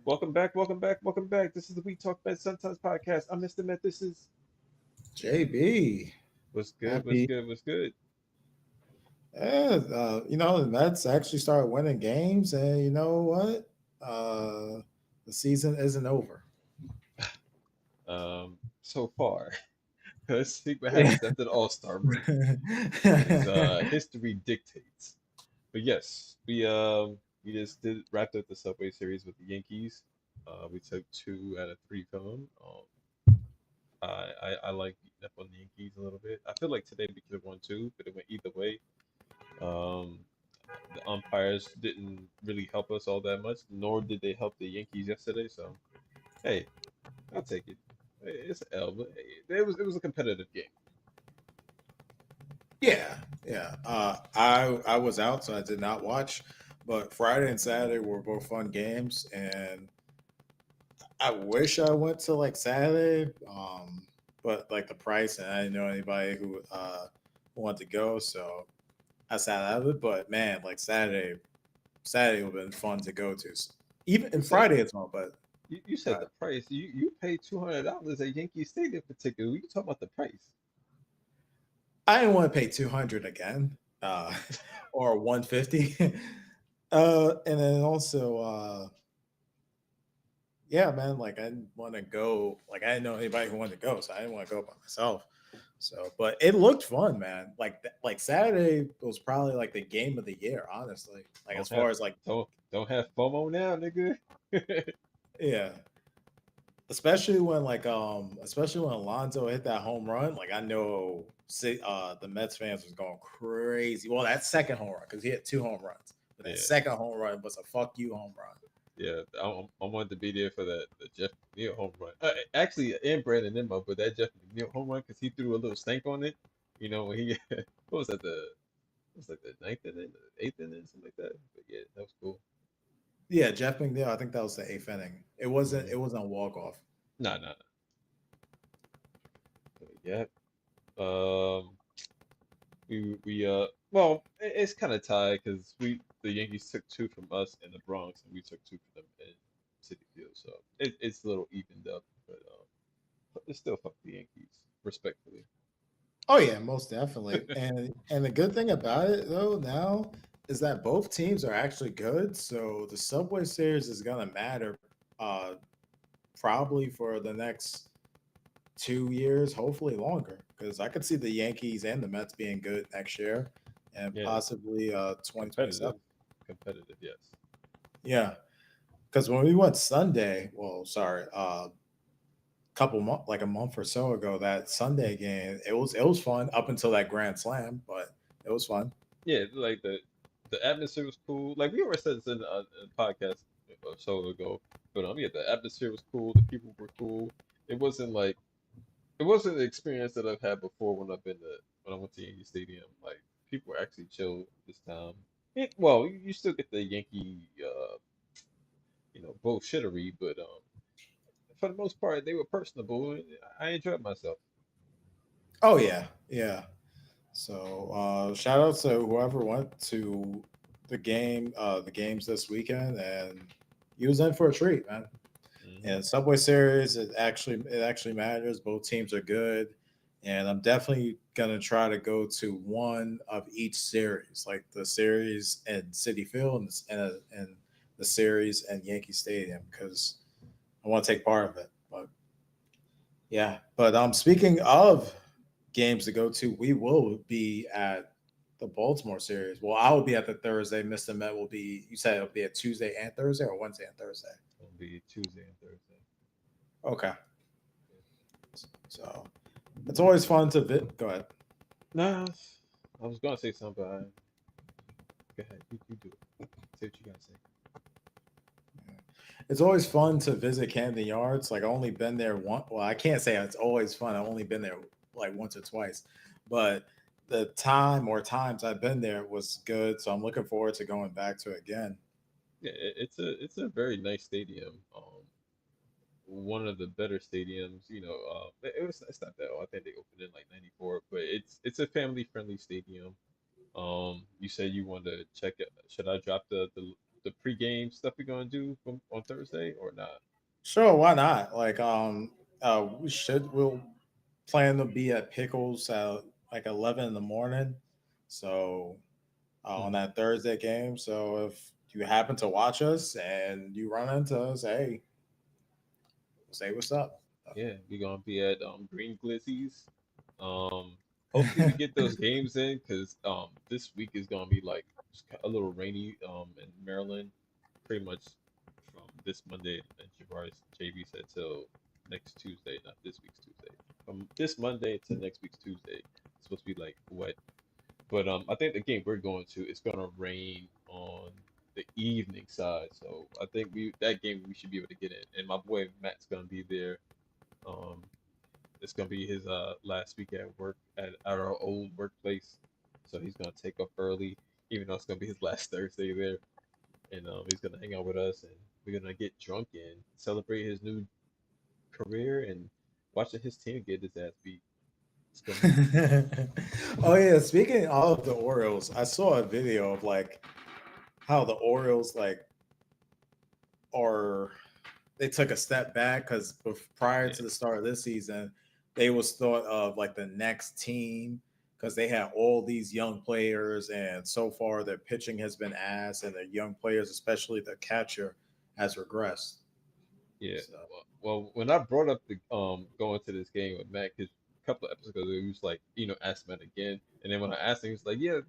Welcome back, welcome back, welcome back. This is the We Talk Met Sometimes podcast. I'm Mr. Met. This is JB, what's good, what's happy. good, what's good. The Mets actually started winning games, and you know what? The season isn't over. So far, let's see what Yeah. happens after the All-Star break, as history dictates. But yes, we just did wrapped up the Subway Series with the Yankees. We took 2 out of 3 from them. I like beating up on the Yankees a little bit. I feel like today we could have won too, but it went either way. Um, the umpires didn't really help us all that much, nor did they help the Yankees yesterday. So, hey, I'll take it. It's an L, but hey, it was a competitive game. Yeah, yeah. I was out, so I did not watch. But Friday and Saturday were both fun games, and I wish I went to like Saturday, but like the price, and I didn't know anybody who wanted to go, so I sat out of it. But man, like Saturday would have been fun to go to. Even You and said Friday as well, but you said uh, the price. You paid $200 at Yankee Stadium for ticket. We talking about the price. I didn't want to pay 200 again, or 150. And then also, yeah, man, like I didn't want to go. Like I didn't know anybody who wanted to go, so I didn't want to go by myself. So, but it looked fun, man. Like Saturday was probably like the game of the year, honestly. Like as Don't have far as like, don't have FOMO now, nigga. yeah, especially when Alonso hit that home run, like I know the Mets fans was going crazy. Well, that second home run, because he hit 2 home runs, but that Yeah, second home run was a fuck you home run. yeah. I wanted to be there for that the Jeff McNeil home run. Actually, and Brandon Nimmo, but that Jeff McNeil home run because he threw a little stank on it. When he what was that it was like the ninth inning, the eighth inning, something like that. But yeah, that was cool. Yeah, Jeff McNeil, I think that was the eighth inning. It wasn't Hmm. it wasn't a walk off. No, no, no. But yeah. Um, well, it's kind of tied because we the Yankees took 2 from us in the Bronx, and we took 2 from them in City Field. So it's a little evened up, but it's still fuck the Yankees, respectfully. Oh yeah, most definitely. And the good thing about it though now is that both teams are actually good. So the Subway Series is gonna matter uh probably for the next 2 years, hopefully longer. Because I could see the Yankees and the Mets being good next year and Yeah, possibly 2027. competitive, competitive, yes. Yeah. Because when we went Sunday, well, sorry, like a month or so ago, that Sunday game, it was fun up until that grand slam, but it was fun. Yeah, like the atmosphere was cool. Like we already said this in a podcast a show ago, but yeah, the atmosphere was cool. The people were cool. It wasn't like it wasn't the experience that I've had before when I went to Yankee Stadium. Like people were actually chill this time. Well, you still get the Yankee, bullshittery, but for the most part, they were personable. And I enjoyed myself. Oh yeah, yeah. So shout out to whoever went to the games this weekend, and he was in for a treat, man. Hmm. And Subway Series, it actually matters. Both teams are good, and I'm definitely gonna try to go to one of each series, like the series in City Field and the series in Yankee Stadium, because I want to take part of it. But yeah, but speaking of games to go to, we will be at the Baltimore series. Well, I will be at the Thursday. Mr. Met will be. You said it'll be a Tuesday and Thursday, or Wednesday and Thursday. It'll be Tuesday and Thursday. Okay, so it's always fun to go ahead. Nah, I was gonna say something, but go ahead. You do it. Say what you gotta say. It's always fun to visit Camden Yards. Like I only been there one. Well, I can't say it's always fun. I've only been there like once or twice, but the time or times I've been there was good. So I'm looking forward to going back to it again. Yeah, it's a very nice stadium. One of the better stadiums. It's not that old. I think they opened in like '94, but it's a family friendly stadium. You said you wanted to check it. Should I drop the the pregame stuff we're gonna do on Thursday or not? Sure, why not? Like, we'll plan to be at Pickles at like 11 in the morning. So on Hmm. that Thursday game. So if you happen to watch us and you run into us, hey, say what's up. Yeah, we're gonna be at Green Glizzies. Um, Hopefully we get those games in because this week is gonna be like a little rainy in Maryland, pretty much from this Monday, and JB said till next Tuesday, not this week's Tuesday. From this Monday to next week's Tuesday, it's supposed to be like wet. But I think the game we're going to it's gonna rain on the evening side, so I think we that game we should be able to get in. And my boy Matt's gonna be there. Um, it's gonna be his last week at work at our old workplace, so he's gonna take off early, even though it's gonna be his last Thursday there, and he's gonna hang out with us, and we're gonna get drunk and celebrate his new career and watching his team get his ass beat. It's gonna be Oh yeah, speaking of the Orioles, I saw a video of like how the Orioles like are they took a step back because prior yeah, to the start of this season, they was thought of like the next team because they had all these young players, and so far their pitching has been ass, and their young players, especially the catcher, has regressed. yeah. So Well, when I brought up the going to this game with Matt, because a couple of episodes ago he was like, ask Matt again, and then when I asked him, he was like, yeah,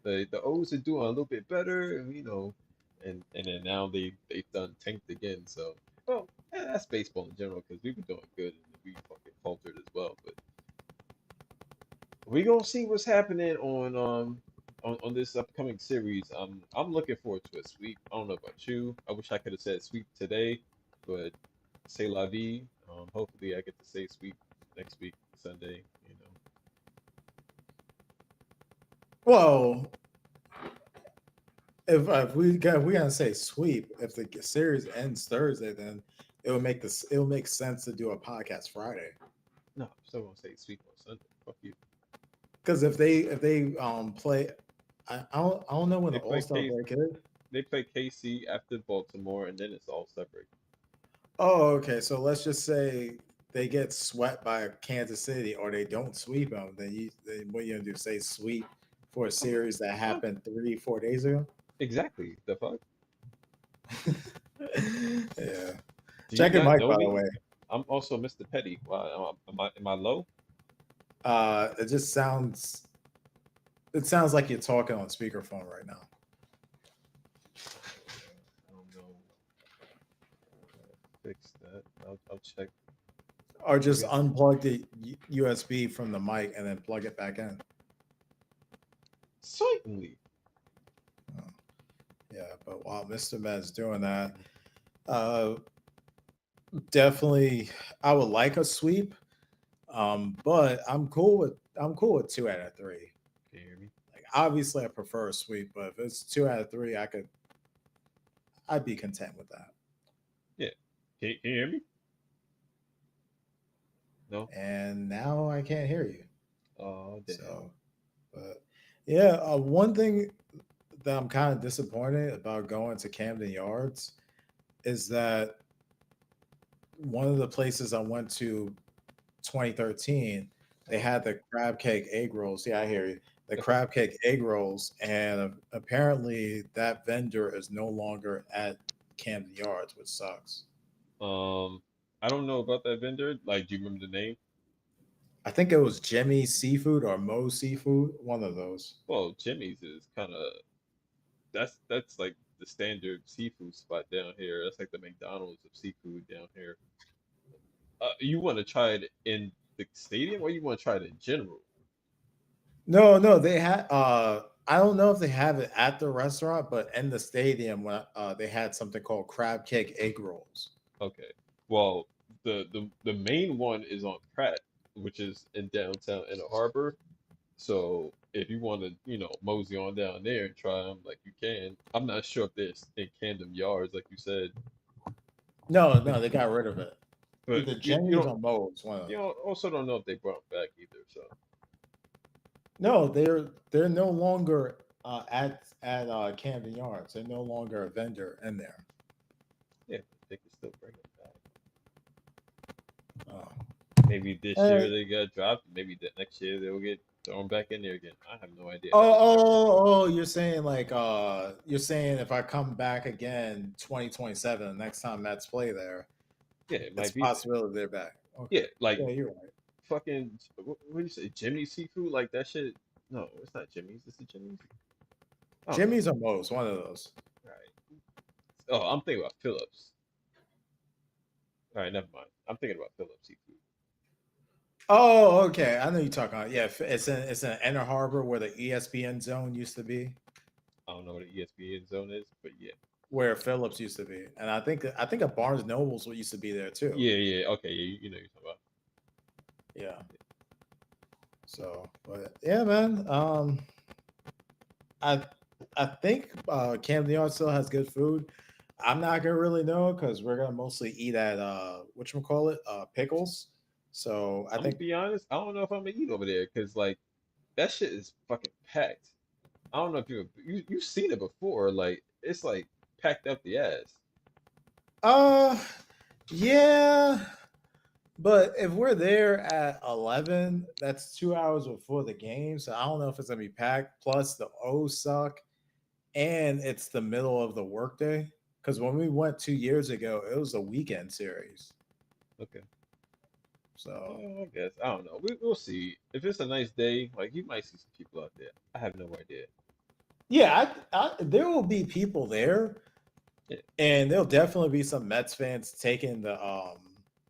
the O's are doing a little bit better, and and then now they've done tanked again. So well, that's baseball in general because we were doing good and we fucking faltered as well. But we gonna see what's happening on this upcoming series. I'm looking forward to a sweep. I don't know about you. I wish I could have said sweep today, but say la vie. Hopefully I get to say sweep next week Sunday. well, if we gotta say sweep, if the series ends Thursday, then it will make sense to do a podcast Friday. No, I'm still gonna say sweep on Sunday. Fuck you. Because if they play, I don't know when They the All play Star K. break is. They play KC after Baltimore, and then it's all separate. Oh, okay. So let's just say they get swept by Kansas City, or they don't sweep them. Then what you gonna do? Say sweep for a I'm, series that I'm happened 3 4 days ago? exactly the fuck. Yeah. Do you Check your not mic, know by the me? way. I'm also Mr. Petty. Why am I low? It just sounds like you're talking on speakerphone right now, I don't know. Fix that. I'll check. or just Maybe unplug the USB from the mic and then plug it back in. certainly. Oh, yeah, but while Mr. Med's doing that, uh, definitely, I would like a sweep. But I'm cool with 2 out of 3. Can you hear me? Like obviously, I prefer a sweep, but if it's 2 out of 3, I'd be content with that. Yeah. Can you hear me? No. And now I can't hear you. Oh damn. So, but yeah, one thing that I'm kind of disappointed about going to Camden Yards is that one of the places I went to 2013, they Oh. had the crab cake egg rolls. Yeah, I hear you. The crab cake egg rolls, and apparently that vendor is no longer at Camden Yards, which sucks. I don't know about that vendor. Like, do you remember the name? I think it was Jimmy's Seafood or Moe's Seafood, one of those. Well, Jimmy's is kind of that's like the standard seafood spot down here. That's like the McDonald's of seafood down here. You want to try it in the stadium, or you want to try it in general? No, no, they had. I don't know if they have it at the restaurant, but in the stadium, when they had something called crab cake egg rolls. Okay. Well, the main one is on Pratt, which is in downtown in the harbor. So if you want to, mosey on down there and try them, like you can. I'm not sure if there's in Camden Yards, like you said, No, but no, they got rid of it. but Either you Jimmy's don't or Moe's, one of them. also don't know if they brought them back either. So No, they're no longer. at Camden Yards. They're no longer a vendor in there. Yeah, they can still bring it back. Oh. Maybe this Eh, year they got dropped. Maybe the next year they'll get thrown back in there again. I have no idea how this shit works. you're saying like you're saying if I come back again 2027, the next time Mets play there, Yeah, it it's a might be there. possibility they're back. Okay. Yeah, like Yeah, you're right. fucking what do you say, Jimmy Seafood? Like that shit. No, it's not Jimmy's. Is it Jimmy's? I don't know. Jimmy's or Moe's, one of those. All right. Oh, I'm thinking about Phillips. All right, never mind. I'm thinking about Phillips Seafood. Oh, okay. I know you're talking about. Yeah, it's in Inner Harbor where the ESPN zone used to be, I don't know what the ESPN zone is, but yeah. where Phillips used to be, and I think a Barnes Nobles used to be there too. Yeah, yeah. Okay, yeah, you know what you're talking about. Yeah. So, but yeah, man. I I think Camden Yard still has good food. I'm not gonna really know because we're gonna mostly eat at whatchamacallit, Pickles. So I I'm gonna think be honest. I don't know if I'm gonna eat over there because like that shit is fucking packed. I don't know if you've seen it before. Like it's like packed up the ass. uh yeah, but if we're there at 11, that's 2 hours before the game. So I don't know if it's gonna be packed. Plus the O's suck, and it's the middle of the workday. Because when we went 2 years ago, it was a weekend series. Okay. So I guess I don't know. We'll see. If it's a nice day, like you might see some people out there. I have no idea. yeah, there will be people there, Yeah. and there'll definitely be some Mets fans taking the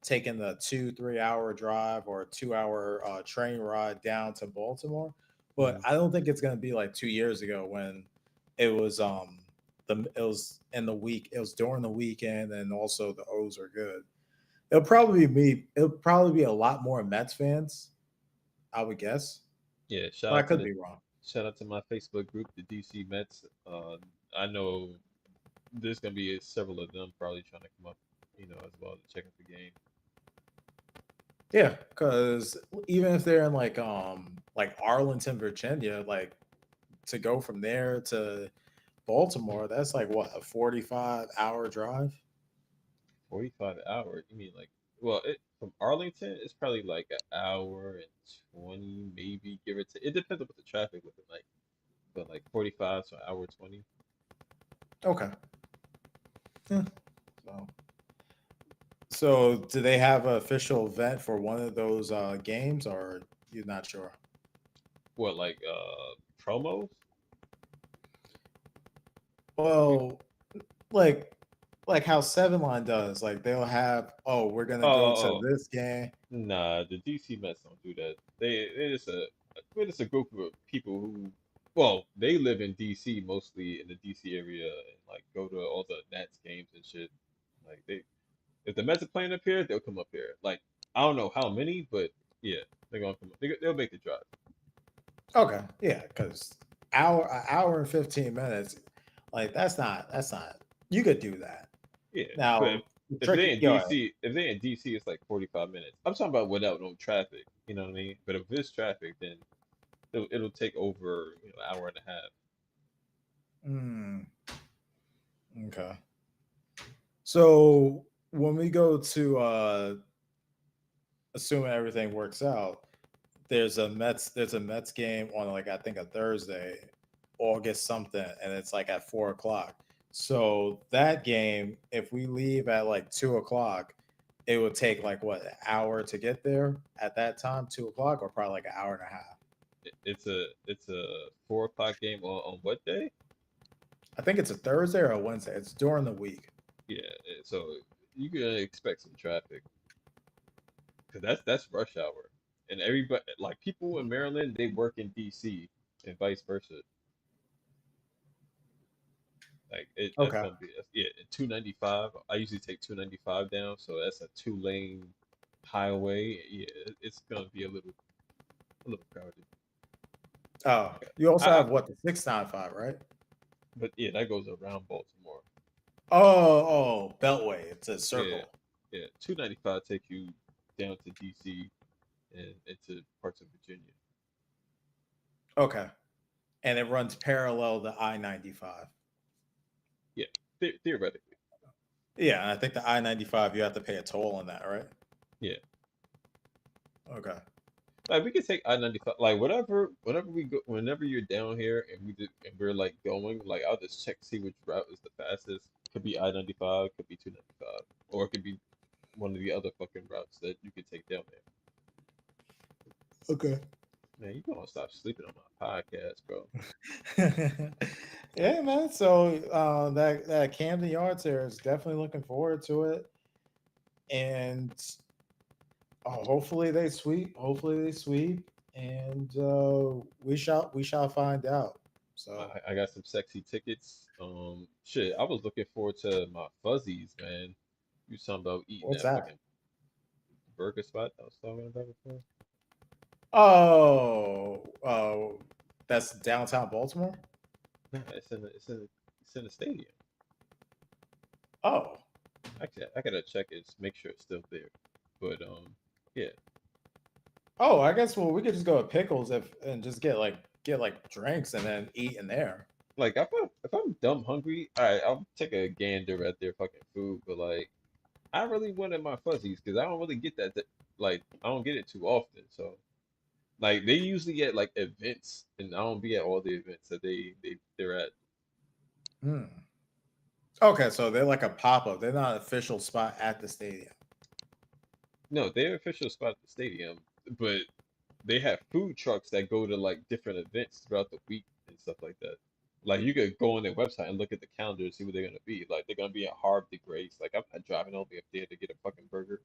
2-3 hour drive or 2 hour train ride down to Baltimore. But Mhm. I don't think it's gonna be like 2 years ago when it was in the week, it was during the weekend, and also the O's are good. It'll probably be a lot more Mets fans, I would guess, Yeah. but I could be wrong. Shout out to my Facebook group, the DC Mets. I know there's gonna be several of them probably trying to come up, as well to check out the game. Yeah, because even if they're in like Arlington, Virginia, like to go from there to Baltimore, that's like what, a 45-hour drive. 45 hours. You mean like, well, from Arlington, it's probably like an hour and 20, maybe give or take. It depends on what the traffic looking like, but like 45 to an hour 20. Okay. Yeah. So, so do they have an official event for one of those games, or you're not sure? What like promos? You- Well, like like how Seven Line does, like they'll have, oh, we're gonna go to Oh, this game. nah, the DC Mets don't do that. They're just a group of people who, well, they live in DC mostly in the DC area and like go to all the Nats games and shit. Like if the Mets are playing up here, they'll come up here. Like I don't know how many, but yeah, they're gonna come up. They'll make the drive. Okay, yeah, because an hour and 15 minutes, like that's not. You could do that. Yeah, but Now the if they tricky, in yo, DC, if they in DC, it's like 45 minutes. I'm talking about without no traffic. You know what I mean? But if there's traffic, then it'll take over an hour and a half. mm, okay. So when we go to assuming everything works out, there's a Mets game on, like, I think a Thursday, August something, and it's like at 4 o'clock. So that game, if we leave at like 2 o'clock, it would take like what, an hour to get there at that time, 2 o'clock, or probably like an hour and a half. It's a 4 o'clock game on what day? I think it's a Thursday or a Wednesday. It's during the week. Yeah, so you can expect some traffic because that's rush hour, and everybody like people in Maryland they work in DC and vice versa. Like that's Okay. gonna be yeah 295. I usually take 295 down, so that's a 2 lane highway. Yeah, it's gonna be a little crowded. Oh, Okay. you also I have what, the 695, right? But yeah, that goes around Baltimore. Oh, Beltway. It's a Yeah, circle. yeah. 295 take you down to DC and into parts of Virginia. Okay. and it runs parallel to I-95. Yeah, theoretically. Yeah, and I think the I-95 you have to pay a toll on that, right? Yeah. Okay. Like we could take I-95, like whatever we go, whenever you're down here and and we're like going, like I'll just check see which route is the fastest. Could be I-95, could be 295, or it could be one of the other fucking routes that you could take down there. Okay. Man, you gonna stop sleeping on my podcast, bro. Yeah, man. So that Camden Yards there is definitely looking forward to it, and hopefully they sweep. Hopefully they sweep, and we shall find out. So I got some sexy tickets. Shit, I was looking forward to my fuzzies, man. You talking about eating what's that that? fucking burger spot I was talking about before? Oh, that's downtown Baltimore. Nah, it's in the stadium. Oh, Actually, I gotta check it, make sure it's still there. But yeah, oh, I guess well we could just go with pickles if and just get like drinks and then eat in there. like if I'm dumb hungry, all right, I'll take a gander at their fucking food. But like, I really wanted my fuzzies because I don't really get that. Like, I don't get it too often. So like, they usually get like events, and I don't be at all the events that they're at. Hmm. Okay, so they're like a pop up. They're not an official spot at the stadium. No, they're official spot at the stadium, but they have food trucks that go to like different events throughout the week and stuff like that. Like you could go on their website and look at the calendar and see what they're gonna be. Like they're gonna be at Harb de Grace. Like I'm not driving all the way up there to get a fucking burger.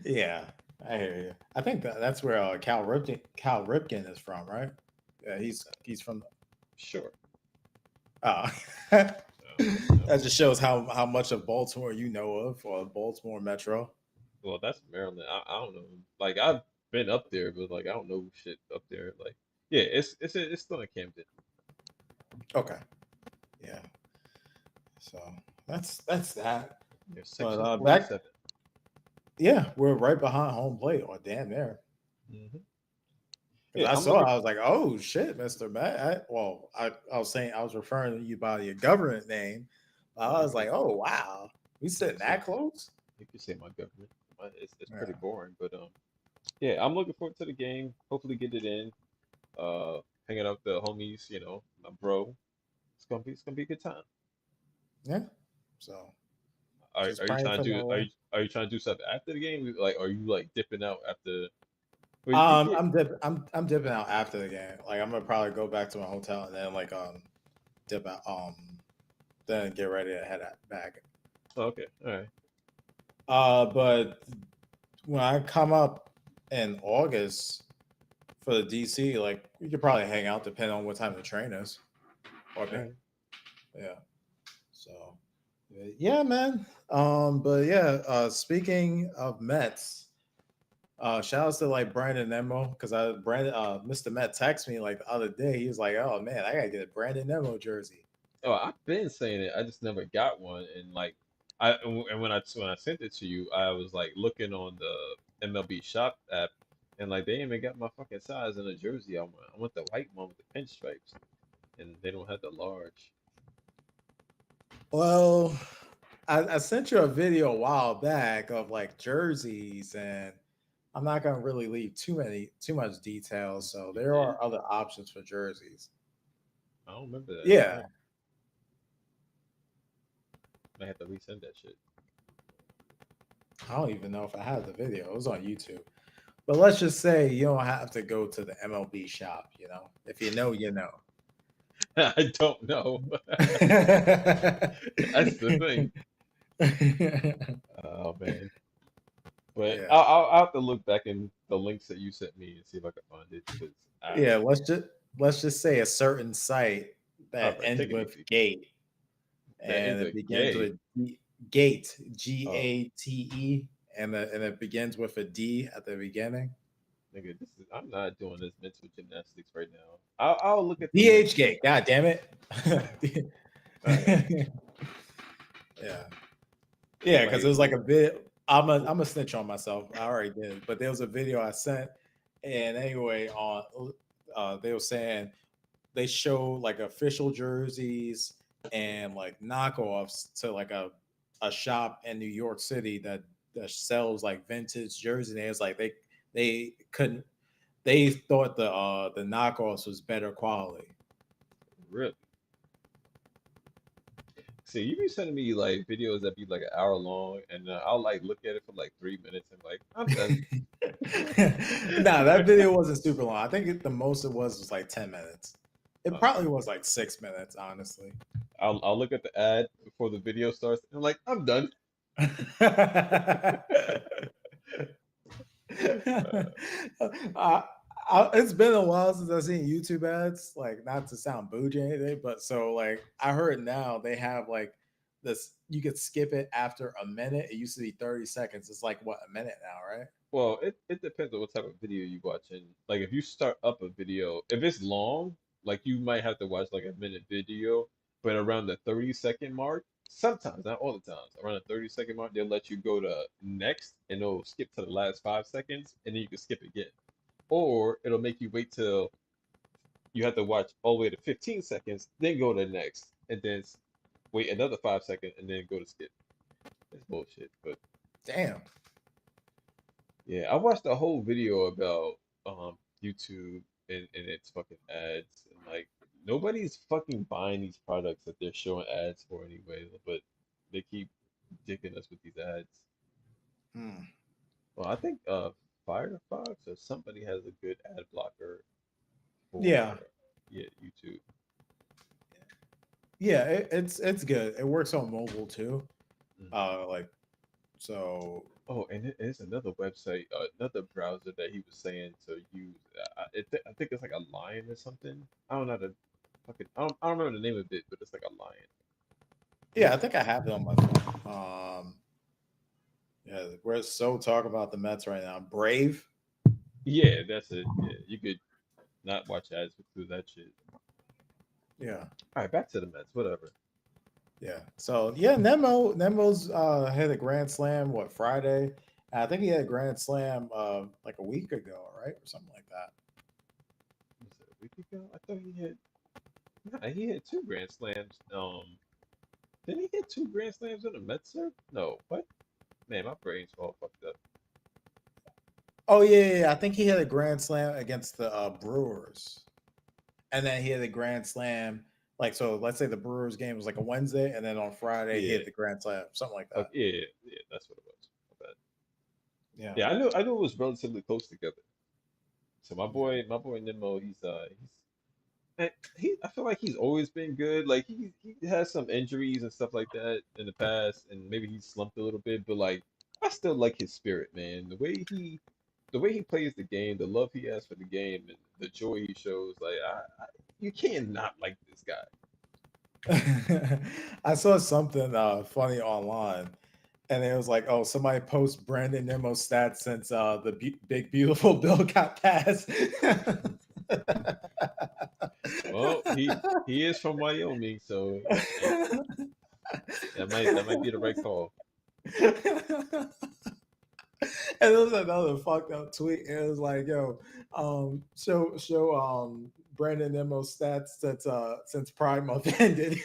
Yeah, I hear you. I think that's where Cal Ripken is from, right? Yeah, he's from. Sure. Oh. No. That just shows how much of Baltimore you know of, or Baltimore Metro. Well, that's Maryland. I don't know. Like I've been up there, but like I don't know shit up there. Like yeah, it's still in Camden. Okay, yeah. So that's that. There's But section back, 47. yeah, we're right behind home plate, or damn there. Hmm. Because Yeah, I I'm saw, looking. I was like, "Oh shit, Mister Matt." I was saying I was referring to you by your government name. Oh, I was like, "Oh wow, we you sitting could say that close." you could say my government. It's pretty Yeah, boring, but yeah, I'm looking forward to the game. Hopefully get it in. Hanging out with the homies, my bro. It's gonna be a good time. yeah. So just Are you praying trying for to do no. are you trying to do something after the game? Like are you like dipping out after? Well, you can't. I'm dipping out after the game. Like I'm gonna probably go back to my hotel and then dip out then get ready to back. Oh, okay, all right. But when I come up in August for the DC, like we could probably hang out depending on what time the train is. Or All right. yeah. So yeah, man. But yeah, speaking of Mets, shout outs to like Brandon Nemo because Mr. Met texted me like the other day. He was like, "Oh man, I gotta get a Brandon Nemo jersey." Oh, I've been saying it. I just never got one. And like, and when I sent it to you, I was like looking on the MLB Shop app, and like they ain't even got my fucking size in the jersey I want. I want the white one with the pinstripes, and they don't have the large. Well, I sent you a video a while back of like jerseys, and I'm not gonna really leave too much details. So You there did? are other options for jerseys. I don't remember that. Yeah, Damn, I have to resend that shit. I don't even know if I have the video. It was on YouTube. But let's just say you don't have to go to the MLB shop. If you know, you know. I don't know. That's the thing. Oh man. But Yeah, I'll have to look back in the links that you sent me and see if I can find it because I yeah. don't know. Let's just say a certain site All that right, ends take it with easy. gate That and ends it with begins gay. with gate Oh, GATE and it begins with a D at the beginning. nigga, I'm not doing this mental gymnastics right now. I'll look at the DH links. gate. God damn it. All right, Yeah. get Yeah, my because it was head. like a bit. I'm a snitch on myself. I already did, but there was a video I sent, and anyway, on they were saying they show like official jerseys and like knockoffs to like a shop in New York City that sells like vintage jerseys. And it's like they couldn't they thought the knockoffs was better quality. Really. See, you be sending me like videos that be like an hour long, and I'll like look at it for like 3 minutes and like I'm done. Nah, that video wasn't super long. I think the most it was like 10 minutes. It Okay. probably was like 6 minutes, honestly. I'll look at the ad before the video starts, and I'm like I'm done. uh, it's been a while since I've seen YouTube ads. Like, not to sound bougie or anything, but so like I heard now they have like this. You could skip it after a minute. It used to be 30 seconds. It's like what, a minute now, right? Well, it depends on what type of video you watching. Like if you start up a video, if it's long, like you might have to watch like a minute video, but around the 30-second mark, sometimes, not all the times, around the 30-second mark, they'll let you go to next and it'll skip to the last 5 seconds and then you can skip again. Or it'll make you wait till you have to watch all the way to 15 seconds, then go to next, and then wait another 5 seconds and then go to skip. It's bullshit, but Damn. yeah, I watched a whole video about YouTube and its fucking ads and like nobody's fucking buying these products that they're showing ads for anyway, but they keep dicking us with these ads. Hmm. Well, I think Firefox or somebody has a good ad blocker for Yeah, yeah, YouTube. yeah. It's good. It works on mobile too. Mhm. Like so. Oh, and it is another website, another browser that he was saying to use. I think it's like a lion or something. I don't know the fucking. I don't remember the name of it, but it's like a lion. Yeah, I think I have it on my phone. Yeah, we're so talking about the Mets right now. Brave. Yeah, that's it. Yeah, you could not watch ads through that shit. Yeah, All right, back to the Mets. Whatever. yeah. So yeah, Nemo's had a grand slam what Friday. I think he had a grand slam like a week ago, right, or something like that. Was it a week ago? I thought he had. Nah, he had two grand slams. Didn't he get two grand slams in the Mets, sir? No. What? Man, my brain's all fucked up. Oh yeah, yeah, yeah. I think he had a grand slam against the Brewers, and then he had a grand slam. Like so, let's say the Brewers game was like a Wednesday, and then on Friday he Yeah. had the grand slam, something like Okay. that. Yeah. Yeah. Yeah. That's what it was. My bad. Yeah, Yeah, I knew. I knew it was relatively close together. So yeah, my boy Nemo, man, he. I feel like he's always been good. Like he has some injuries and stuff like that in the past, and maybe he slumped a little bit. But like, I still like his spirit, man. The way he plays the game, the love he has for the game, and the joy he shows. Like, you can't not like this guy. I saw something funny online, and it was like, "Oh, somebody post Brandon Nemo stats since the big beautiful bill got passed." Well, he is from Wyoming, so that might be the right call. And it was another fucked up tweet. It was like, "Yo, show Brandon Nemo stats since Pride Month ended."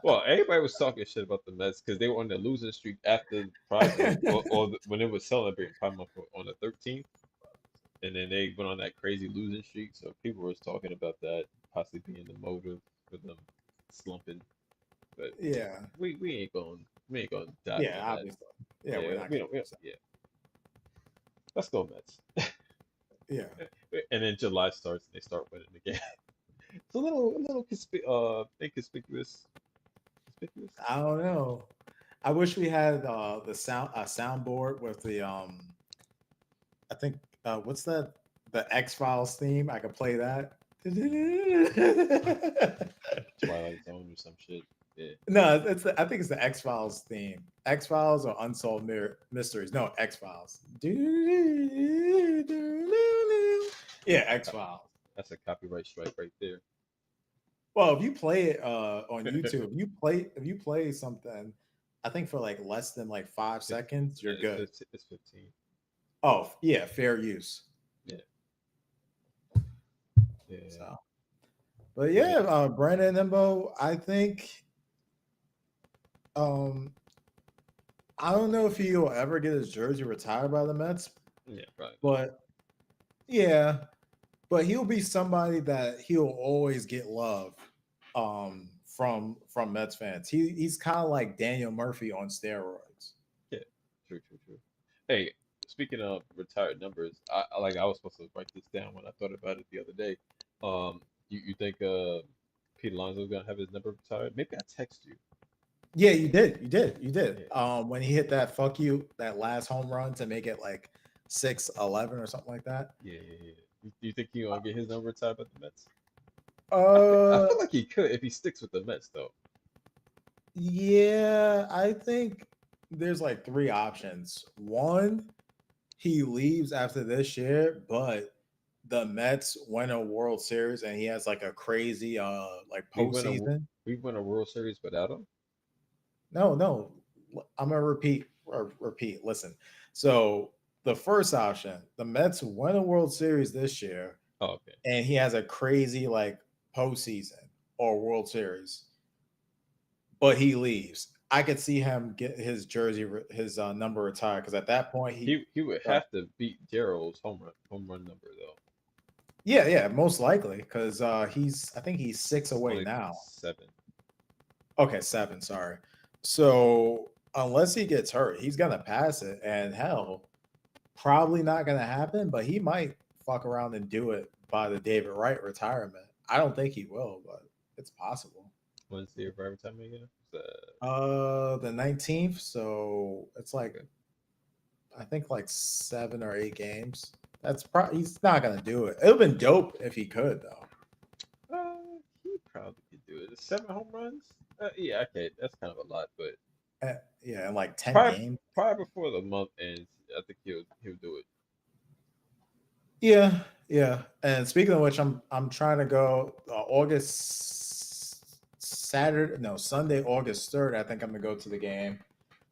Well, everybody was talking shit about the Mets because they were on the losing streak after Pride Month, when it was celebrating Pride Month on the 13th, and then they went on that crazy losing streak. So people was talking about that possibly being the motive for them slumping. But Yeah, we ain't going to dive yeah, into that. obviously. Yeah, we're Yeah, not getting we don't upset. yeah. Let's go Mets. Yeah, And then July starts and they start winning again. It's a little inconspicuous. Conspicuous. I don't know. I wish we had the soundboard with the I think what's that, the X Files theme. I could play that. Twilight Zone or some shit. Yeah. No, I think it's the X Files theme. X Files or Unsolved Mysteries. No, X Files. Yeah, X That- Files. That's a copyright strike right there. Well, if you play it on YouTube, if you play something, I think for like less than like five Fif- seconds, you're good. It's 15. Oh yeah, fair use. Yeah. Yeah. So, but Yeah. yeah, Brandon Nimbo, I think um I don't know if he'll ever get his jersey retired by the Mets, Yeah. Probably not. but yeah, but he'll be somebody that he'll always get love from Mets fans. He's kind of like Daniel Murphy on steroids. Yeah. True. True. True. Hey, speaking of retired numbers, I was supposed to write this down when I thought about it the other day. You think Pete Alonso's gonna have his number retired? Maybe I text you. Yeah, you did. Yeah. When he hit that fuck you, that last home run to make it like 6-11 or something like that. Yeah. Yeah. Yeah. You think he gonna get his number retired by the Mets? I Uh, feel like he could if he sticks with the Mets though. yeah, I think there's like three options. One, he leaves after this year, but the Mets win a World Series and he has like a crazy like We win a postseason. we win a World Series without him. No, no. I'm gonna repeat. Listen. So the first option, the Mets win a World Series this year, Oh, okay. and he has a crazy like postseason or World Series, but he leaves. I could see him get his jersey, his number retired because at that point He would uh, have to beat Daryl's home run number though. yeah, most likely because I think he's six It's away only now. 7. Okay, seven. Sorry. So unless he gets hurt, he's gonna pass it, and hell, probably not gonna happen. But he might fuck around and do it by the David Wright retirement. I don't think he will, but it's possible. When's the every time again? The 19th. So it's like Okay. I think like 7 or 8 games. That's probably he's not gonna do it. It would have been dope if he could though. He probably could do it. 7 home runs? Yeah, okay, that's kind of a lot, but Yeah, in like 10 probably games. probably before the month ends, I think he'll do it. Yeah, yeah. And speaking of which, I'm trying to go August Saturday, no Sunday, August 3rd. I think I'm gonna go to the game.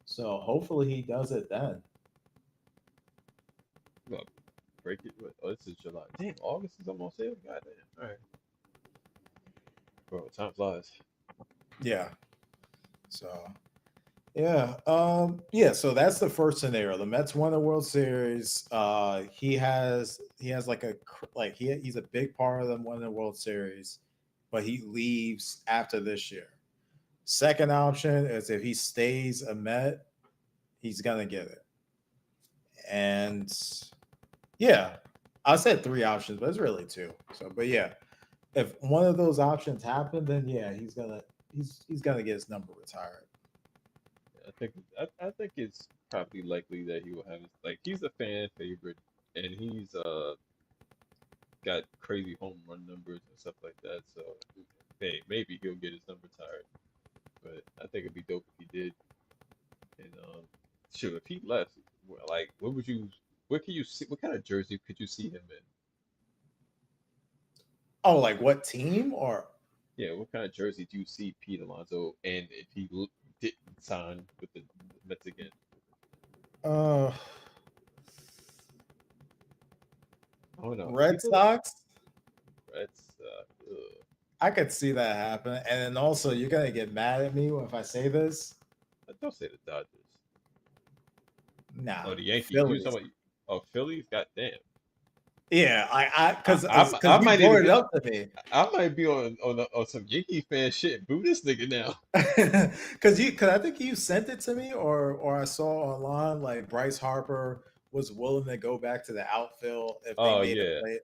So hopefully he does it then. Well, break it. Oh, this is July. Damn, August is almost here. God damn. All right, bro, time flies. Yeah. So yeah. So that's the first scenario. The Mets won the World Series. He has like he's a big part of them winning the World Series, but he leaves after this year. Second option is if he stays a Met, he's gonna get it. And yeah, I said three options, but it's really two. So, but yeah, if one of those options happen, then yeah, he's gonna get his number retired. I think it's probably likely that he will have his, like, he's a fan favorite, and he's got crazy home run numbers and stuff like that. So hey, maybe he'll get his number retired. But I think it'd be dope if he did. And shoot, if he left, like, what can you see? What kind of jersey could you see him in? Oh, like what team or Yeah, what kind of jersey do you see Pete Alonso? And if he didn't sign with the Mets again, uh I don't know. Red People, Sox? that's ugh. I could see that happen. And then also, you're gonna get mad at me if I say this. Don't say the Dodgers. Nah, Oh, the Yankees. You Phillies. talking about? Oh, Phillies. Goddamn. Yeah, I because I you might even brought it be. up to me. I might be on some Yankee fan shit. Boo this nigga now. Because I think you sent it to me or I saw online like Bryce Harper was willing to go back to the outfield if they Oh made a yeah, play.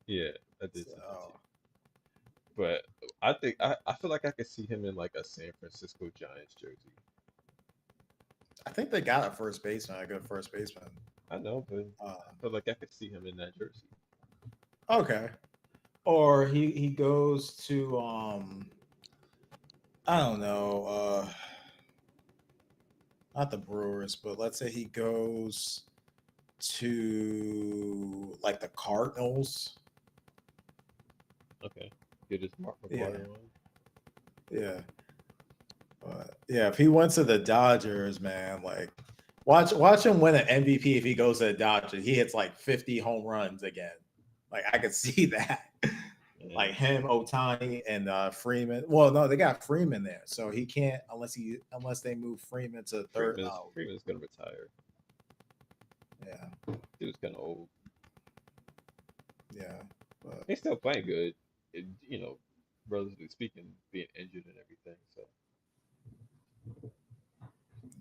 yeah. I did see that too. So But I think I feel like I could see him in like a San Francisco Giants jersey. I think they got a first baseman, a good first baseman. I know, but Uh, I feel like I could see him in that jersey. okay. Or he goes to I don't know, not the Brewers, but let's say he goes to like the Cardinals. Okay. Get his Mark Yeah, McGuire on. yeah. But yeah, if he went to the Dodgers, man, like watch him win an MVP if he goes to the Dodgers. He hits like 50 home runs again. Like I could see that. Like And him, Otani, and Freeman. Well, no, they got Freeman there, so he can't unless they move Freeman to third. Freeman's gonna retire. Yeah, He was kind of old. yeah, but He's still playing good, you know, relatively speaking, being injured and everything. So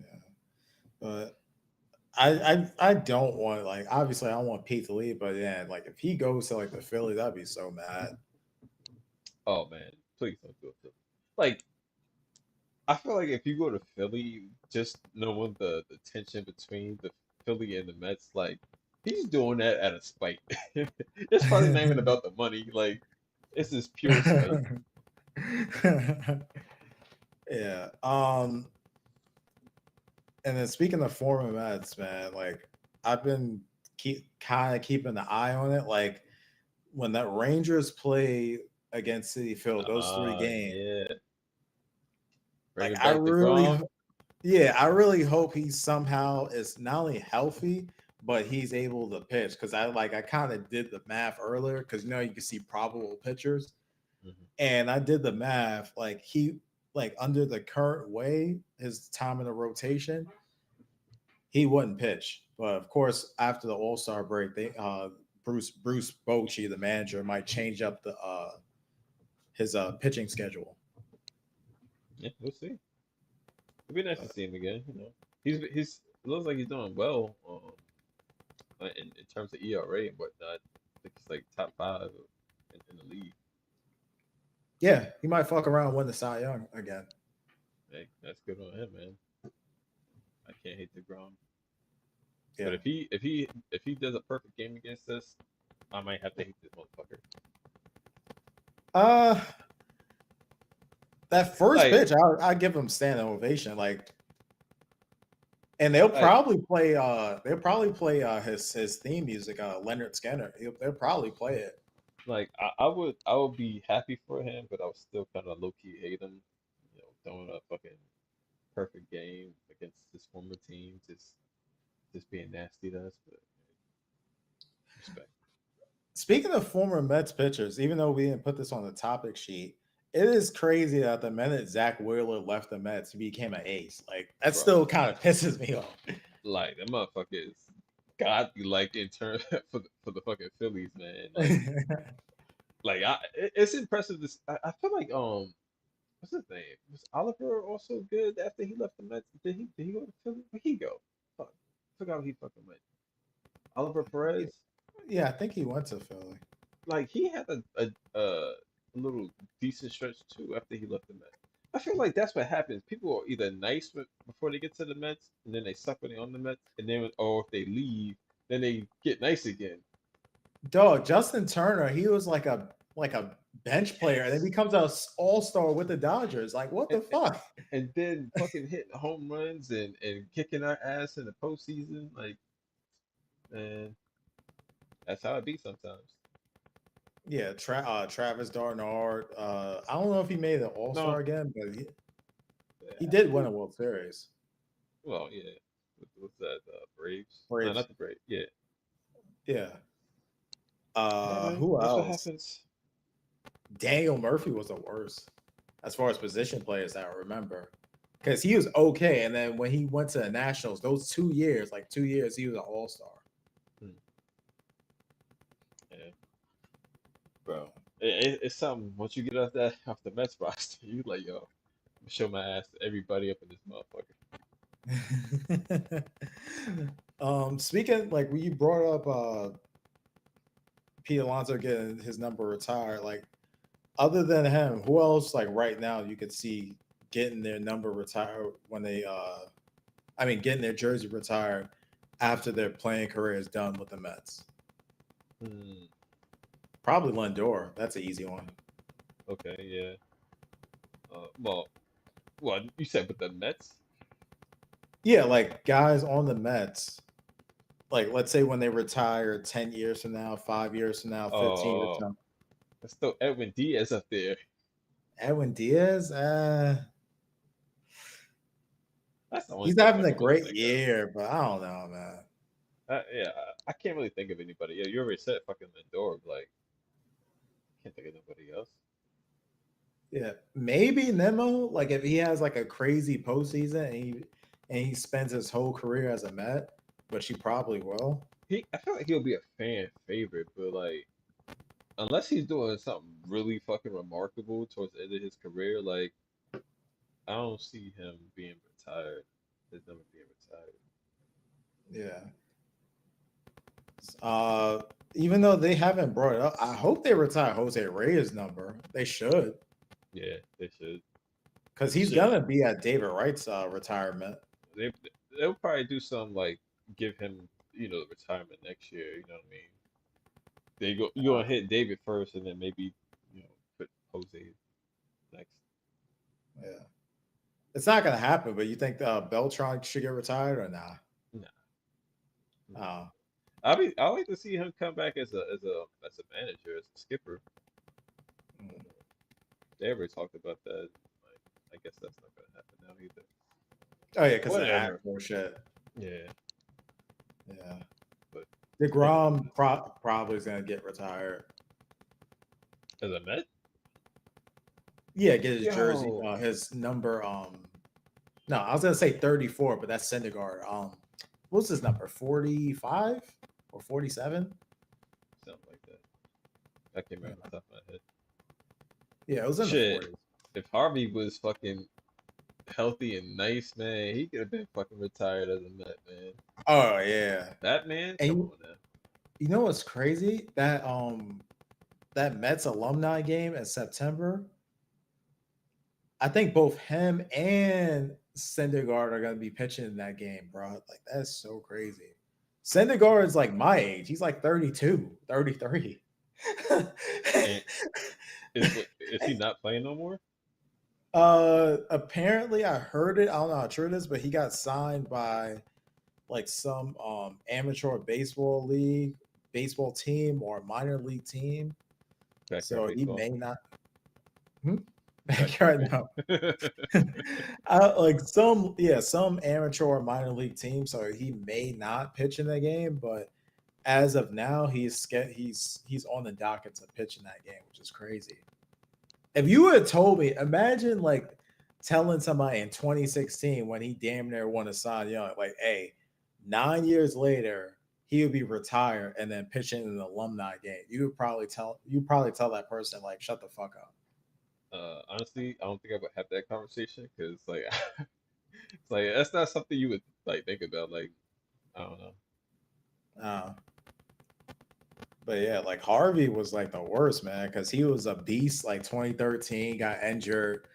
yeah, but I don't want like obviously I don't want Pete to leave, but yeah, like if he goes to like the Phillies, I'd be so mad. oh man, please don't do it. Philly. Like I feel like if you go to Philly, just knowing the tension between the Philly and the Mets, like he's doing that out of spite. It's probably not even about the money. Like it's just pure spite. Yeah. And then speaking of former Mets, man, like I've been kind of keeping an eye on it. Like when that Rangers play against City Field, those three games, Yeah, like bringing back the Grom. yeah, I really hope he somehow is not only healthy, but he's able to pitch. Because I kind of did the math earlier, because you can see probable pitchers, Mhm. and I did the math. Like like under the current way, his time in the rotation, he wouldn't pitch. But of course, after the All Star break, they Bruce Bochy, the manager, might change up the his pitching schedule. Yeah, we'll see. It'd be nice to see him again. You know, he's it looks like he's doing well. In terms of ERA and whatnot, I think he's like top five in the league. Yeah, he might fuck around and win the Cy Young again. Hey, that's good on him, man. I can't hate the Grom. But Yeah. if he does a perfect game against us, I might have to hate this motherfucker. Uh, that first Like pitch, I give him standing ovation. Like, and like they'll probably play his theme music, Leonard Skinner. They'll probably play it. I would be happy for him, but I would still kind of low key hate him. You know, throwing a fucking perfect game against his former team, just being nasty to us. But respect. Speaking of former Mets pitchers, even though we didn't put this on the topic sheet, it is crazy that the minute Zach Wheeler left the Mets, he became an ace. Like that Bro. still kind of pisses me off. Like that motherfucker is godly like in turn for the fucking Phillies, man. Like it's impressive. I feel like what's his name? Was Oliver also good after he left the Mets? Did he go to Philly? Where'd he go? Fuck, forgot where he fucking went. Oliver Perez. Yeah, I think he went to Philly. Like he had a little decent stretch too after he left the Mets. I feel like that's what happens. People are either nice before they get to the Mets, and then they suck when they on the Mets, and then or if they leave, then they get nice again. Dog, Justin Turner, he was like a bench player, and then Yes. becomes a all star with the Dodgers. Like, what And, the fuck? and then fucking hitting home runs and kicking our ass in the postseason. Like, man, that's how it be sometimes. Yeah, Travis Darnard. I don't know if he made the All Star No, again, but he I did win think, a World Series. well, yeah. What's that? Braves? No, Braves. not the Braves. Yeah. Yeah. Yeah, man. Who That's what else? happens. Daniel Murphy was the worst as far as position players that I remember. Because he was okay. And then when he went to the Nationals, those 2 years, like 2 years, he was an all star. Hmm. Yeah, Bro. bro. It's something. Once you get off the Mets roster, you like, yo, I'm gonna show my ass to everybody up in this motherfucker. Speaking like when you brought up Pete Alonso getting his number retired, like other than him, who else like right now you could see getting their number retired when they getting their jersey retired after their playing career is done with the Mets? Hmm. Probably Lindor. That's an easy one. Okay. Yeah. Well, you said with the Mets. Yeah, like guys on the Mets, like let's say when they retire 10 years from now, 5 years from now, 15 years Oh, from now. let's throw Edwin Diaz up there. Edwin Diaz, That's the only he's person I having a could really great think of. year, but I don't know, man. Yeah, I can't really think of anybody. Yeah, you already said fucking Lindor. Like, Can't think of nobody else. Yeah, maybe Nemo. Like if he has like a crazy postseason and he spends his whole career as a Met, which he probably will. I feel like he'll be a fan favorite, but like unless he's doing something really fucking remarkable towards the end of his career, like I don't see him being retired. His number being retired. Yeah. Even though they haven't brought it up, I hope they retire Jose Reyes' number. They should, Yeah, they should. because he's Shit, gonna be at David Wright's retirement. they they'll probably do something like give him the retirement next year. You know what I mean? You Uh, gonna hit David first, and then maybe put Jose next. yeah, it's not gonna happen. But you think Beltron should get retired or nah? Nah, nah. Uh, I like to see him come back as a manager, as a skipper. mm. They ever talked about that? Like, I guess that's not gonna happen now either. Oh yeah, because the Whatever. actual shit. Yeah, Yeah, but Degrom probably is gonna get retired. as a Met, Yeah, get his jersey, yo, his number. No, I was gonna say 34, but that's Syndergaard. What's his number? 45 or 47? something like that. I can't remember off the top of my head. Yeah, it was in the Shit, 40s. if Harvey was fucking healthy and nice, man, he could have been fucking retired as a Met, man. Oh yeah, That man, and come on now. you know what's crazy? That Mets alumni game in September. I think both him and Syndergaard are gonna be pitching in that game, bro. Like that's so crazy. Syndergaard is like my age. He's like 32, 33. And is he not playing no more? Apparently I heard it. I don't know how true it is, but he got signed by like some amateur baseball team or minor league team. Backyard So he baseball. may not. Hmm? Backyard Backyard, no. baseball. Like some amateur or minor league team, so he may not pitch in that game. But as of now, he's on the docket to pitch in that game, which is crazy. If you would have told me, imagine like telling somebody in 2016 when he damn near won a Cy Young, like, hey, 9 years later he would be retired and then pitching in an alumni game. You probably tell that person like, shut the fuck up. Honestly, I don't think I would have that conversation because like it's like that's not something you would like think about. Like I don't know. Uh, but yeah, like Harvey was like the worst, man, because he was a beast. Like 2013, got injured.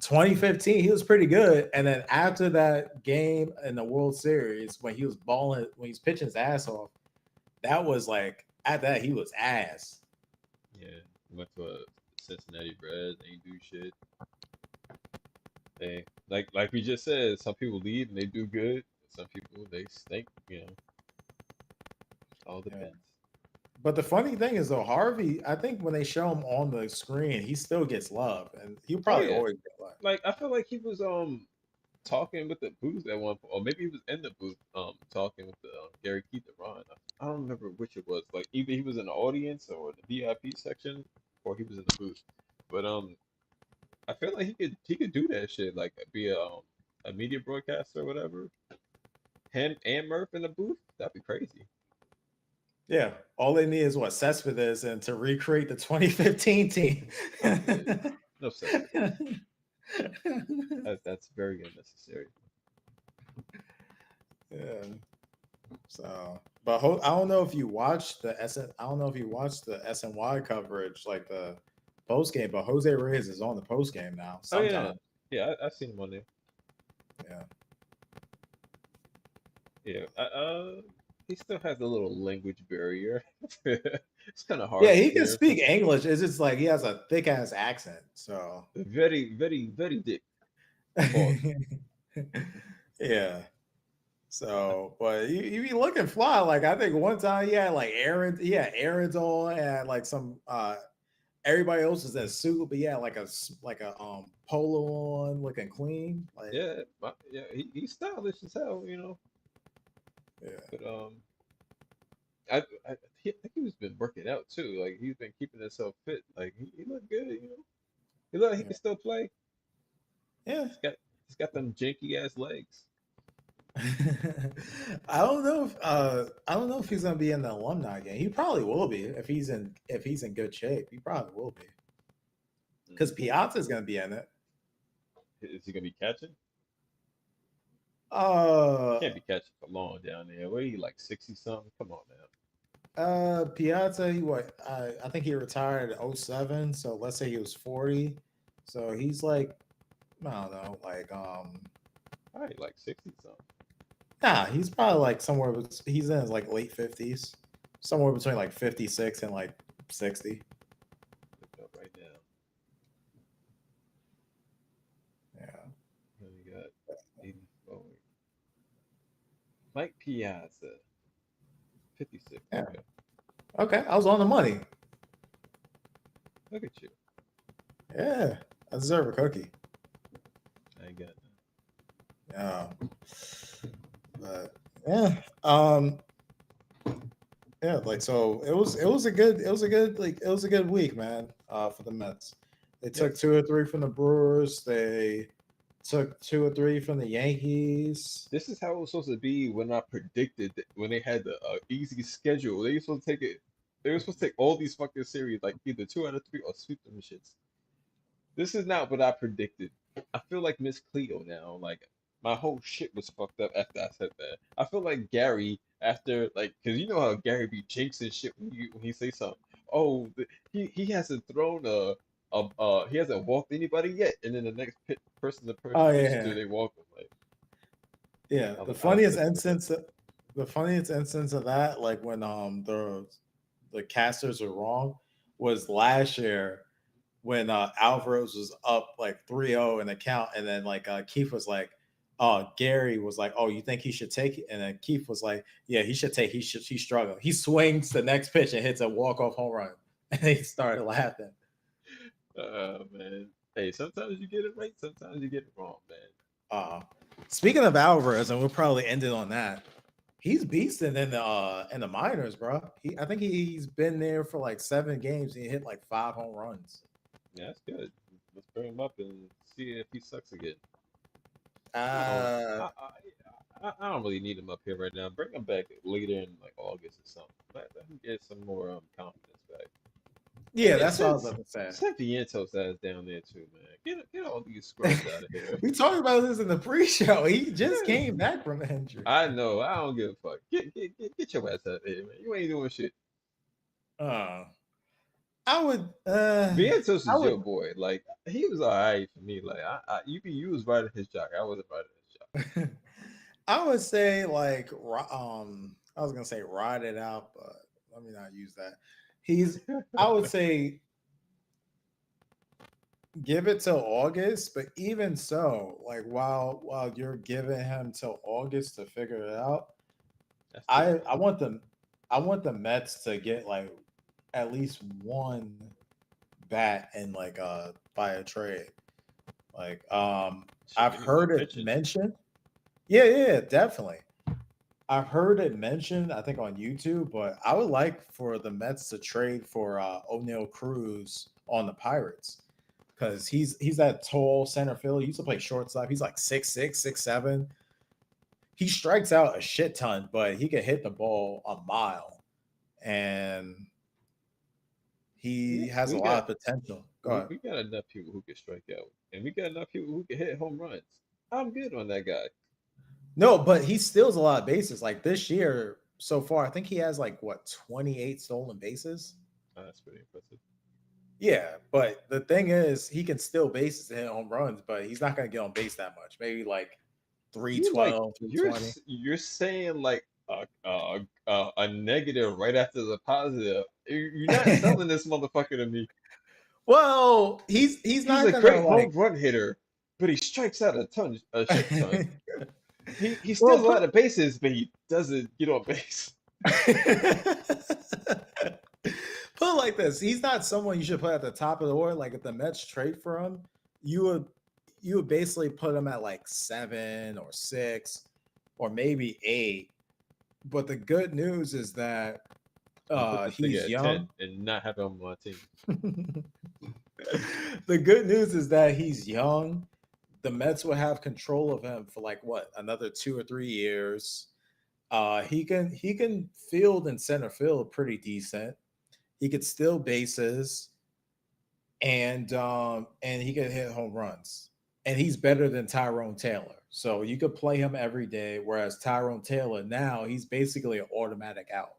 2015, he was pretty good, and then after that game in the World Series, when he was balling, when he's pitching his ass off, that was like at that he was ass. Yeah, went to a Cincinnati Reds, ain't do shit. They like we just said, some people leave and they do good. Some people they stink. All Yeah. depends. But the funny thing is, though, Harvey, I think when they show him on the screen, he still gets love, and he'll Oh probably yeah, always get love. like I feel like he was talking with the booth at one point, or maybe he was in the booth talking with the Gary Keith and Ron. I don't remember which it was. Like either he was in the audience or the VIP section, or he was in the booth. But I feel like he could do that shit, like be a media broadcaster or whatever. Him and Murph in the booth, that'd be crazy. Yeah, all they need is what Cespedes and to recreate the 2015 team. Oh yeah, no Cespedes. That's very unnecessary. Yeah. So, but I don't know if you watched the SN. I don't know if you watched the SNY coverage, like the post game. But Jose Reyes is on the post game now. Oh yeah, Sometimes, yeah, I seen him on there. yeah, Yeah, he still has a little language barrier. It's kind of yeah. hard to He can hear him. speak English. It's just like he has a thick ass accent. So, Very, very, very thick. Pause. yeah. So, but you be looking fly. Like I think one time he had like Aaron, he had Aaron's on and like some everybody else was in suit, but yeah, like a polo on, looking clean. Like Yeah, yeah, he's stylish as hell, yeah, But I think he's been working out too. Like he's been keeping himself fit. Like he looked good, you know. He look like he Yeah. can still play. Yeah. He's got he's got them janky ass legs. I don't know if he's gonna be in the alumni game. He probably will be if he's in good shape. He probably will be because Mm. Piazza's gonna be in it. Is he gonna be catching? Uh, Can't be catching for long down there. What are you like 60 something? Come on now. Piazza, he what? I think he retired in '07. So let's say he was 40. So he's like, I don't know, like All right, like 60 something. nah, he's probably like he's in his like late 50s, somewhere between like 56 and like 60. Look it up right now. Yeah. Then we got 84. Mike Piazza, 56. Yeah. Okay, Okay, I was on the money. look at you. Yeah, I deserve a cookie. I ain't got Yeah, but yeah, yeah. Like so, it was a good week, man. For the Mets, they Yep. took two or three from the Brewers. They took two or three from the Yankees. This is how it was supposed to be when I predicted that when they had the easy schedule. They were supposed to take it. They were supposed to take all these fucking series, like either 2 out of 3 or sweep them shits. This is not what I predicted. I feel like Miss Cleo now. Like my whole shit was fucked up after I said that. I feel like Gary after like, cause you know how Gary be jinxing shit when he say something. Oh, he hasn't thrown he hasn't walked anybody yet, and then the next person the person Oh pitches to yeah, they walk him. Like yeah. I was like, I was pissed about that. The funniest instance of that, like when the casters were wrong, was last year when Alvarez was up like 3-0 in the count, and then like Keith was like, "Oh, Gary was like, oh, you think he should take it?" And then Keith was like, "Yeah, he should take. He's struggling." He swings the next pitch and hits a walk off home run, and they started laughing. Man. Hey, sometimes you get it right, sometimes you get it wrong, man. Uh, Speaking of Alvarez, and we'll probably end it on that. He's beasting in the minors, bro. I think he's been there for like 7 games. And he hit like 5 home runs. Yeah, that's good. Let's bring him up and see if he sucks again. I don't. Uh, I don't really need him up here right now. Bring him back later in like August or something. Let him get some more confidence back. yeah, Yeah, that's what I was about to say. send Vientos ass down there too, man. Get all these scrubs out of here. We talked about this in the pre-show. He just Yeah. came back from injury. I know. I don't give a fuck. Get your ass out of here, man. You ain't doing shit. Uh, I would, Vientos I is would, your boy. Like he was alright for me. Like you was riding his jock. I wasn't riding his jock. I would say like, I was gonna say ride it out, but let me not use that. I would say give it till August, but even so, like while you're giving him till August to figure it out, That's too I long. I want them I want the Mets to get like at least one bat and like by a trade. Like Shit, I've we need more heard it pitching. mentioned. Yeah, yeah, definitely. I've heard it mentioned, I think on YouTube, but I would like for the Mets to trade for O'Neal Cruz on the Pirates because he's that tall center fielder. He used to play shortstop. He's like 6'6", 6'7". He strikes out a shit ton, but he can hit the ball a mile, and he We has a we lot got of potential. Go we, ahead. we got enough people who can strike out, and we got enough people who can hit home runs. I'm good on that guy. No, but he steals a lot of bases. Like this year so far, I think he has like what 28 stolen bases. That's pretty impressive. Yeah, but the thing is, he can steal bases and hit home runs, but he's not going to get on base that much. Maybe like You like 312, 320. you're saying like a negative right after the positive. You're not selling this motherfucker to me. Well, he's He's not a going to great like. home run hitter, but he strikes out a shit ton. He Well, steals a lot of bases, but he doesn't get on base. put it like this: he's not someone you should put at the top of the order. Like if the Mets trade for him, you would you would basically put him at like 7 or 6 or maybe 8. But the good news is that I'm gonna put this nigga He's at 10 young. and not have him on my team. The good news is that he's young. The Mets will have control of him for like what, another 2 or 3 years. He can field and center field pretty decent. He could steal bases, and he can hit home runs. And he's better than Tyrone Taylor. So you could play him every day. Whereas Tyrone Taylor now he's basically an automatic out.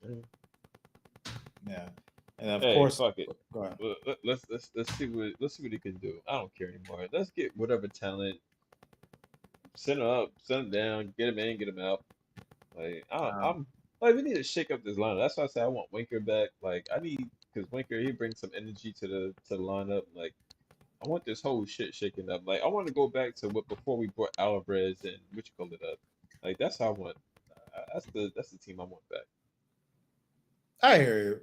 Mm. Yeah, and of Hey, course, fuck it. go ahead. Let's see what he can do. I don't care anymore. Let's get whatever talent, send him up, send him down, get him in, get him out. Like Um, I'm like we need to shake up this lineup. That's why I say I want Winker back. Like I need because Winker he brings some energy to the lineup. Like I want this whole shit shaken up. Like I want to go back to what before we brought Alvarez and what you call it up. Like that's how I want. That's the team I want back. I hear you.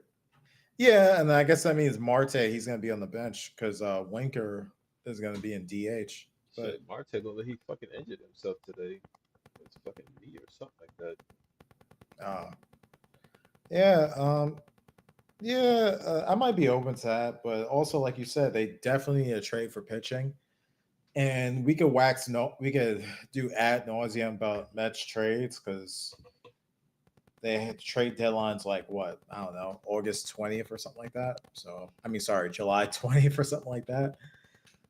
Yeah, and I guess that means Marte he's going to be on the bench because Winker is going to be in DH. But Shit, Marte looked like he fucking injured himself today. It's fucking knee or something like that. uh, yeah, yeah, I might be open to that. But also, like you said, they definitely need a trade for pitching, and we could we could do ad nauseum about Mets trades because they had trade deadlines like what, I don't know, August 20th or something like that. So I mean, sorry, July 20th or something like that.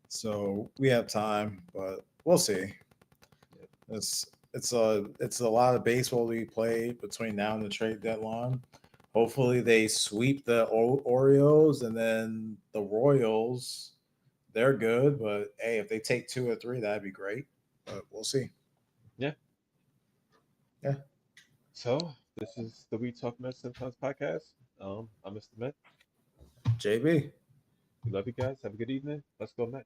So we have time, but we'll see. Yeah. It's a lot of baseball to be played between now and the trade deadline. Hopefully they sweep the Orioles and then the Royals. They're good, but hey, if they take 2 or 3, that'd be great. But we'll see. Yeah. Yeah, So this is the We Talk Mets Sometimes podcast. I'm Mr. Met. JB. We love you guys. Have a good evening. Let's go Mets.